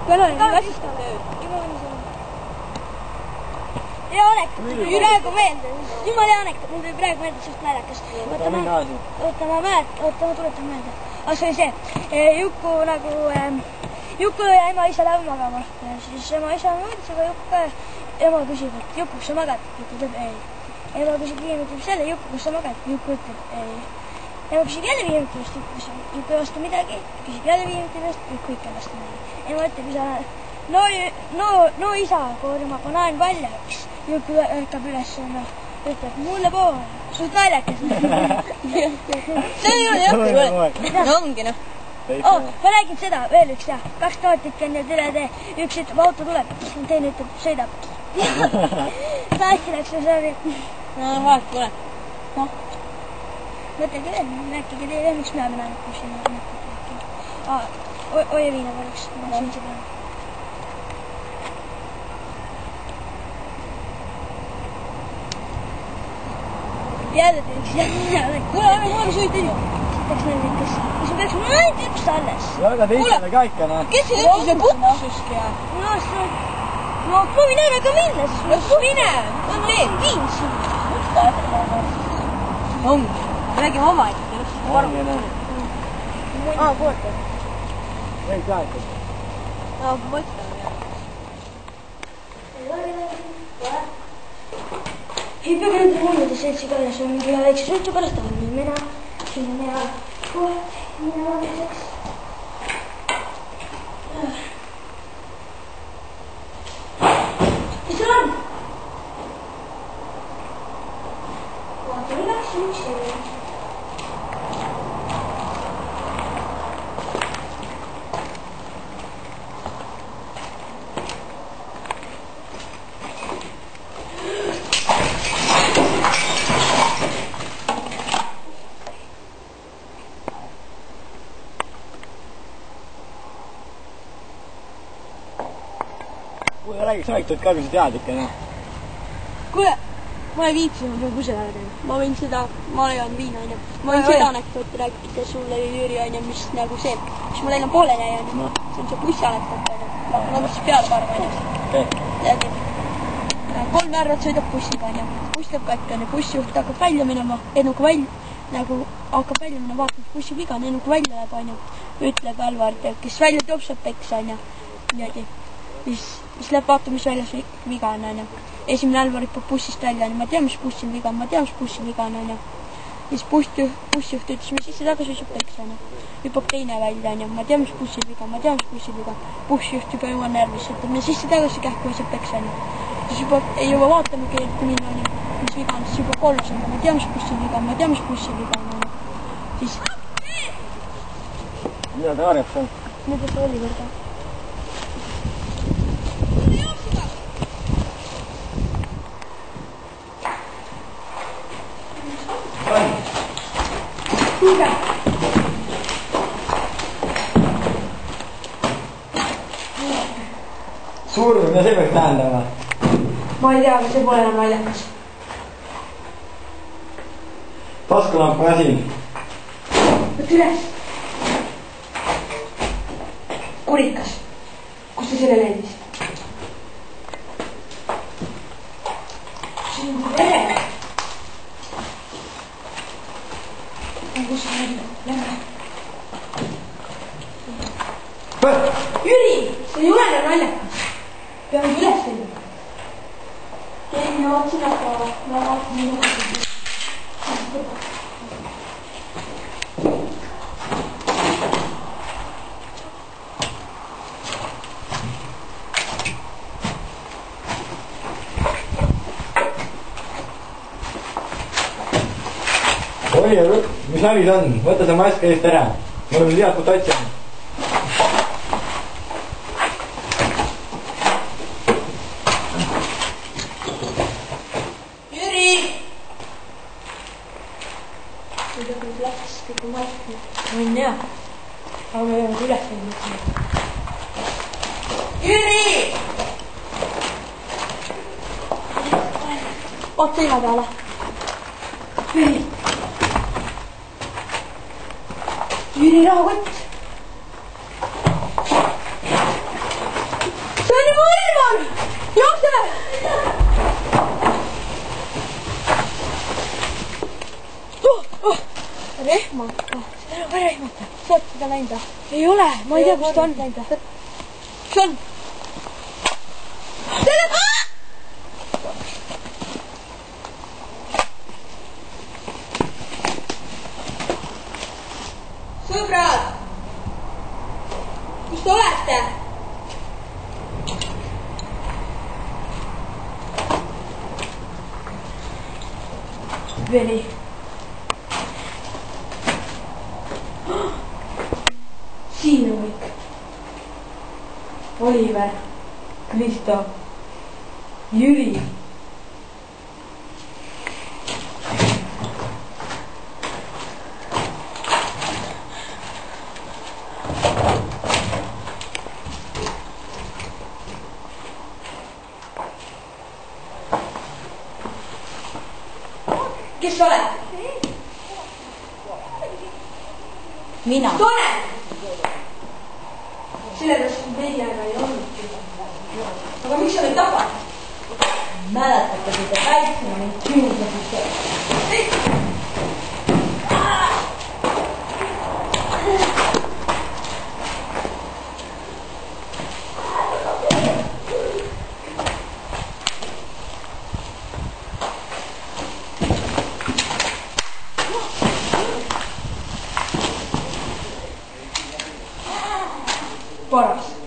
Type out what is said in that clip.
Meil on nii väsistav. Hea anek, praegu meelde. Jumal hea anek, mul tuli praegu meelde suht naljakas. Oota, ma tuletan meelde. Aga see oli see, Juku nagu, Juku ja ema isa läheb magama. Siis ema isa on mõõdis, aga Juku ka. Ema küsib, et Juku, kus sa magad? Juku ütleb ei. Ema küsib viimati selle, Juku, kus sa magad? Juku ütleb ei. Ema küsib jälle viimati vast, Juku ei vasta midagi. Küsib jälle viimati vast, Juku ikka ei vasta midagi. Ema ütleb isa, no isa, koorima banaan valjaks. Juku ärkab üles ja ütleb mulle poole. Suht naljakas. See ei ole jah. No ongi noh. Ma räägin seda, veel üks jah. 2 tootik on nüüd üle tee. Üks ütleb, auto tuleb. Teine ütleb, sõidab. Taasti läks ju sabi. No vaat pole. Noh. Mõtlegi veel, rääkige teie veel, miks me oleme näinud, kus siin on mõtlegi. Oie viina paluks. Ma siin seda. Jälle teeks, jälle. Kuule, ärme kohe sõita ju. Peaks nällikas. Mis me peaks ainult üks alles. Ja aga teisele ka ikka, noh. Kes see lõpus see kutsuski? No proovi näeme ka minna, siis lõpus mine. On need viin siin. Ongi. Räägime oma ikka. Ongi, noh. Koorta. Võin ka ikka. No, mõtleme jah. Ei peagi nende mullide seltsi ka ja see on mingi ühe väikse sõltu pärast on nii mina, siin on hea koht, mina valmiseks. Mis seal on? Vaata, nii läks üks jälle. Räägiks räägitud ka, kui sa tead ikka, noh. Kuule, ma ei viitsi, ma pean kusele ära teha. Ma võin seda, ma olen viina, aine. Ma võin seda anekdooti rääkida sulle, Jüri, aine, mis nagu see, mis mul enne pooleli jäi, aine. See on see bussi anekdoot, aine. Ma mõtlesin peale parma, aine. 3 järvet sõidab bussiga, aine. Buss teeb katki, aine. Bussijuht hakkab välja minema, Ennuga hakkab välja minema, vaatab, et bussi viga on, Ennuga välja läheb, aine. Ütleb Alvar, kes välja toob, saab peksa, aine. Niimoodi. Mis läheb vaata, mis väljas viga on, aine. Esimene Alvar hüppab bussist välja, aine. Ma tean, mis bussil viga on, aine. Siis bussijuht ütles, me sisse tagasi hüppab peksa, aine. Hüppab teine välja, aine. Ma tean, mis bussil viga on, Bussijuht juba jõua närvis, ütleb, me sisse tagasi kähku hüppab peksa, aine. Siis juba ei jõua vaatamagi, et minna, aine. Mis viga on, siis juba kolmas on, ma tean, mis bussil viga on, aine. Siis... Mida ta harjab seal? Mida see oli võrda? Kuulge! Surm, mida see peaks tähendama? Ma ei tea, aga see pole enam naljakas. Taskulamp asi. Võt üles! Kurikas! Kus ta selle leidis? See on vere! Kus sa nägid? Lähme! Jüri! See ei ole enam naljakas! Peame üles leidma! Ei, ma vaatasin aga... Ma vaatasin nii vaatasin. Oi, mis nali see on? Võta see mask eest ära. Me oleme tead, kui tatsi on. Jüri! Mida kui läks kõik mask? Ma ei tea. Aga me peame üles leidma. Jüri! Oot seina peale. Jüri! Jüri rahakott! sa oled seda näinud või? ei ole, ma ei tea, kus ta on näinud või? kus on? sõbrad, kus te olete? veri. siin on kõik. Oliver, Kristo, Jüri. kes sa oled? mina. tore! sellepärast meiega ei olnud. aga miks sa meid tapad? mäletate, kui te väiksena mind kiusasite? paras.